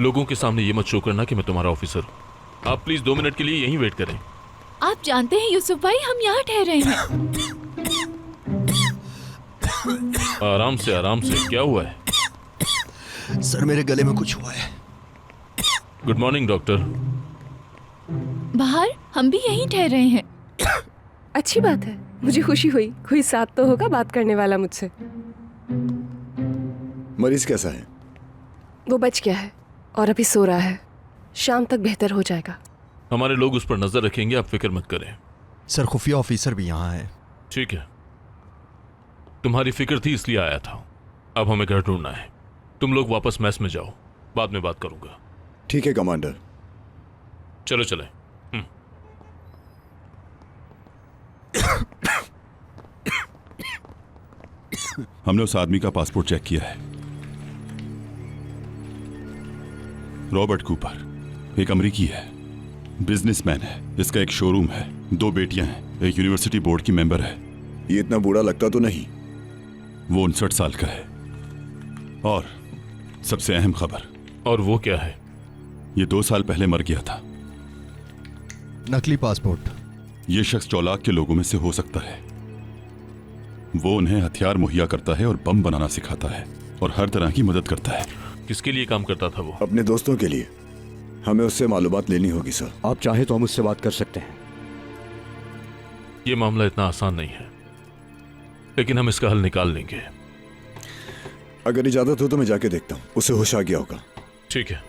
लोगों के सामने ये मत शो करना कि मैं तुम्हारा ऑफिसर हूँ। आप प्लीज 2 मिनट के लिए यहीं वेट करें। आप जानते हैं यूसुफ भाई, हम यहाँ ठहरे हैं। आराम से आराम से, क्या हुआ है? सर मेरे गले में कुछ हुआ है। Good morning doctor. बाहर हम भी यहीं ठहरे हैं। अच्छी बात है, मुझे खुशी हुई। कोई साथ तो होगा बात करने वाला मुझसे। मरीज कैसा है? वो बच गया है और अभी सो रहा है। शाम तक बेहतर हो जाएगा। हमारे लोग उस पर नजर रखेंगे, आप फिक्र मत करें। सर खुफिया ऑफिसर भी यहाँ है। ठीक है, तुम्हारी फिक्र थी इसलिए आया था। अब हमें घर ढूंढना है। तुम लोग वापस मैस में जाओ, बाद में बात करूंगा। ठीक है कमांडर। चलो चले। हमने उस आदमी का पासपोर्ट चेक किया है। रॉबर्ट कूपर एक अमेरिकी है, बिजनेसमैन है। इसका एक शोरूम है, 2 बेटियां हैं, एक यूनिवर्सिटी बोर्ड की मेंबर है। ये इतना बूढ़ा लगता तो नहीं? वो 59 साल का है। और सबसे अहम खबर। और वो क्या है? ये 2 साल पहले मर गया था। नकली पासपोर्ट। ये शख्स चौलाक के लोगों में से हो सकता है। वो उन्हें हथियार मुहैया करता है और बम बनाना सिखाता है और हर तरह की मदद करता है। किसके लिए काम करता था वो? अपने दोस्तों के लिए। हमें उससे मालूमात लेनी होगी सर। आप चाहे तो हम उससे बात कर सकते हैं। ये मामला इतना आसान नहीं है, लेकिन हम इसका हल निकाल लेंगे। अगर इजाजत हो तो मैं जाके देखता हूँ, उसे होश आ गया होगा। ठीक है।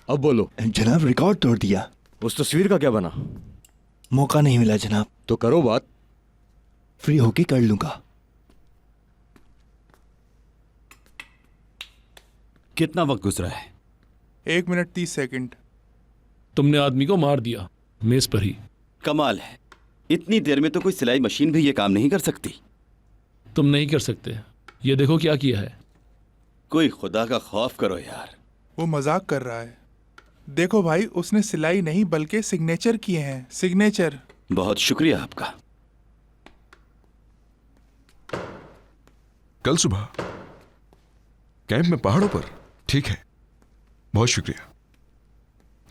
अब बोलो। जनाब रिकॉर्ड तोड़ दिया। उस तस्वीर का क्या बना? मौका नहीं मिला जनाब। तो करो बात। फ्री होके कर लूंगा। कितना वक्त गुजरा है? 1 मिनट 30 सेकंड। तुमने आदमी को मार दिया मेज पर ही। कमाल है, इतनी देर में तो कोई सिलाई मशीन भी ये काम नहीं कर सकती। तुम नहीं कर सकते। ये देखो क्या किया है। कोई खुदा का खौफ करो यार। वो मजाक कर रहा है। देखो भाई, उसने सिलाई नहीं बल्कि सिग्नेचर किए हैं। सिग्नेचर। बहुत शुक्रिया आपका। कल सुबह कैंप में पहाड़ों पर। ठीक है, बहुत शुक्रिया।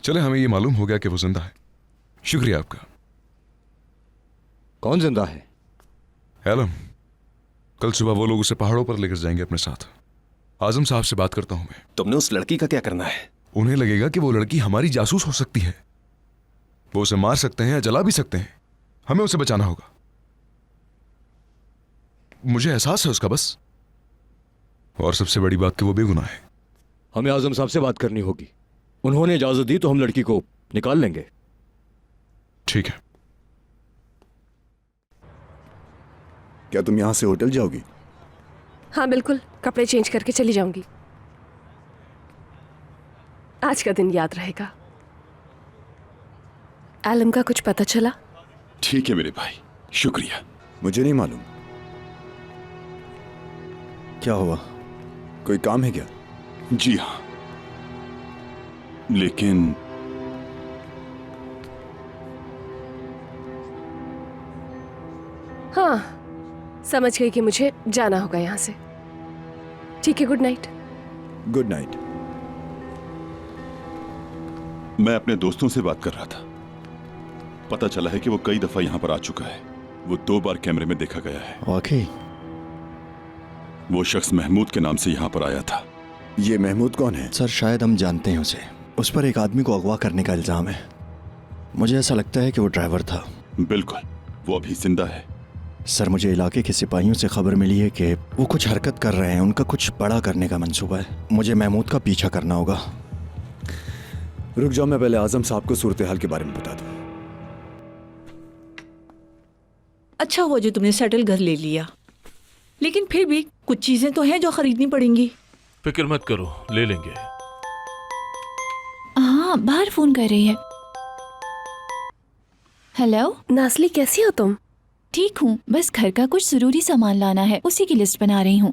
चले, हमें ये मालूम हो गया कि वो जिंदा है। शुक्रिया आपका। कौन जिंदा है? एलम। कल सुबह वो लोग उसे पहाड़ों पर लेकर जाएंगे अपने साथ। आजम साहब से बात करता हूं मैं। तुमने उस लड़की का क्या करना है? उन्हें लगेगा कि वो लड़की हमारी जासूस हो सकती है। वो उसे मार सकते हैं या जला भी सकते हैं। हमें उसे बचाना होगा। मुझे एहसास है उसका, बस। और सबसे बड़ी बात कि वो बेगुनाह है। हमें आजम साहब से बात करनी होगी। उन्होंने इजाजत दी तो हम लड़की को निकाल लेंगे। ठीक है। क्या तुम यहां से होटल जाओगी? हाँ बिल्कुल, कपड़े चेंज करके चली जाऊंगी। आज का दिन याद रहेगा। आलम का कुछ पता चला? ठीक है मेरे भाई, शुक्रिया। मुझे नहीं मालूम। क्या हुआ? कोई काम है क्या? जी हाँ, लेकिन हाँ, समझ गई कि मुझे जाना होगा यहाँ से। ठीक है, गुड नाइट। Good night. मैं अपने दोस्तों से बात कर रहा था। पता चला है कि वो कई दफा यहां पर आ चुका है। वो 2 बार कैमरे में देखा गया है। वाकई? वो शख्स महमूद के नाम से यहां पर आया था। ये महमूद कौन है? सर शायद हम जानते हैं उसे। उस पर एक आदमी को अगवा करने का इल्जाम है। मुझे ऐसा लगता है कि वो ड्राइवर था। बिल्कुल, वो अभी जिंदा है। सर मुझे इलाके के सिपाहियों से खबर मिली है कि वो कुछ हरकत कर रहे हैं। उनका कुछ बड़ा करने का मंसूबा है। मुझे महमूद का पीछा करना होगा। रुक जाओ, मैं पहले आजम साहब को सूरत हाल के बारे में बता दूं। अच्छा हुआ जो तुमने सेटल घर ले लिया, लेकिन फिर भी कुछ चीजें तो हैं जो खरीदनी पड़ेंगी। फिक्र मत करो, ले लेंगे। हाँ, बाहर फोन कर रही है। हेलो नासली, कैसी हो तुम? ठीक हूँ, बस घर का कुछ जरूरी सामान लाना है, उसी की लिस्ट बना रही हूँ।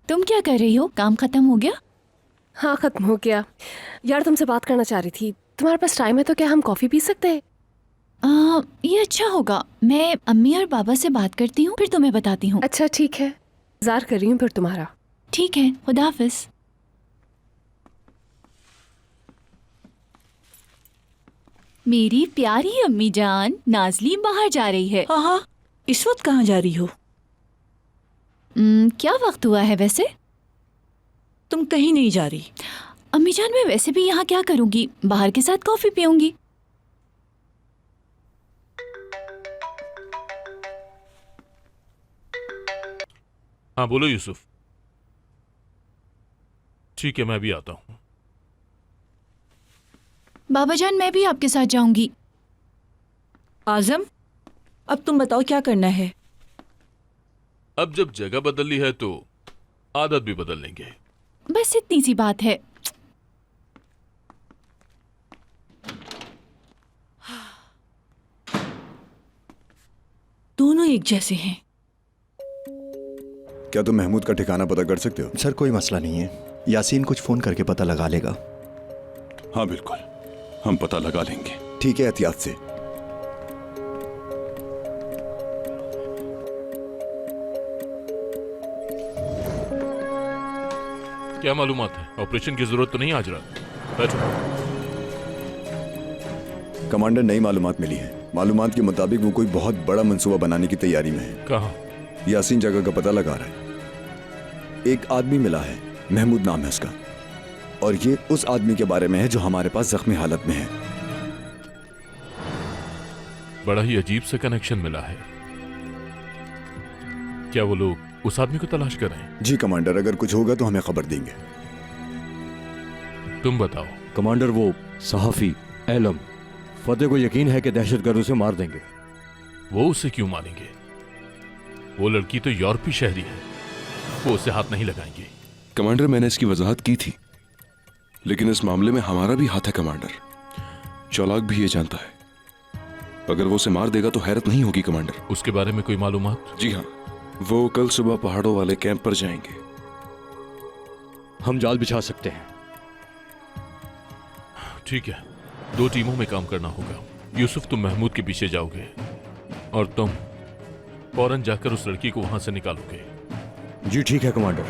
तुम क्या कर रही हो? काम खत्म हो गया? हाँ, खत्म हो गया। यार तुमसे बात करना चाह रही थी। तुम्हारे पास टाइम है तो क्या हम कॉफी पी सकते हैं? ये अच्छा होगा। मैं अम्मी और बाबा से बात करती हूँ, फिर तुम्हें बताती हूँ। अच्छा ठीक है, इंतजार कर रही हूँ फिर तुम्हारा। ठीक है, खुदा हाफिज। मेरी प्यारी अम्मी जान, नाजली बाहर जा रही है। हाँ हाँ, इस वक्त कहाँ जा रही हो? क्या वक्त हुआ है वैसे? तुम कहीं नहीं जा रही। अम्मी जान, मैं वैसे भी यहाँ क्या करूँगी, बाहर के साथ कॉफी पीऊंगी। हाँ बोलो यूसुफ। ठीक है, मैं भी आता हूँ। बाबा जान, मैं भी आपके साथ जाऊंगी। आजम, अब तुम बताओ क्या करना है? अब जब जगह बदल ली है तो आदत भी बदल लेंगे। बस इतनी सी बात है। दोनों एक जैसे हैं। क्या तुम महमूद का ठिकाना पता कर सकते हो? सर कोई मसला नहीं है, यासीन कुछ फोन करके पता लगा लेगा। हाँ बिल्कुल, हम पता लगा लेंगे। ठीक है, एहतियात से। क्या मालूमात है? ऑपरेशन की जरूरत तो नहीं आज रात? बैठो। कमांडर, नई मालूमात मिली है। मालूमात के मुताबिक वो कोई बहुत बड़ा मंसूबा बनाने की तैयारी में है। कहाँ? यासीन जगह का पता लगा रहा है। एक आदमी मिला है, महमूद नाम है उसका, और ये उस आदमी के बारे में है जो हमारे पास जख्मी हालत में है। बड़ा ही अजीब से कनेक्शन मिला है। क्या वो लोग उस आदमी को तलाश कर रहे हैं? जी कमांडर, अगर कुछ होगा तो हमें खबर देंगे। तुम बताओ। कमांडर, वो सहाफी एलम फतेह को यकीन है कि दहशतगर्द उसे मार देंगे। वो उसे क्यों मारेंगे? वो लड़की तो यूरोपीय शहरी है, वो उसे हाथ नहीं लगाएंगे। कमांडर, मैंने इसकी वजाहत की थी, लेकिन इस मामले में हमारा भी हाथ है कमांडर। चालाक भी ये जानता है। अगर वो उसे मार देगा तो हैरत नहीं होगी कमांडर। उसके बारे में कोई मालूमात? जी हाँ, वो कल सुबह पहाड़ों वाले कैंप पर जाएंगे। हम जाल बिछा सकते हैं। ठीक है, 2 टीमों में काम करना होगा। यूसुफ, तुम महमूद के पीछे जाओगे और तुम फौरन जाकर उस लड़की को वहां से निकालोगे। जी ठीक है कमांडर।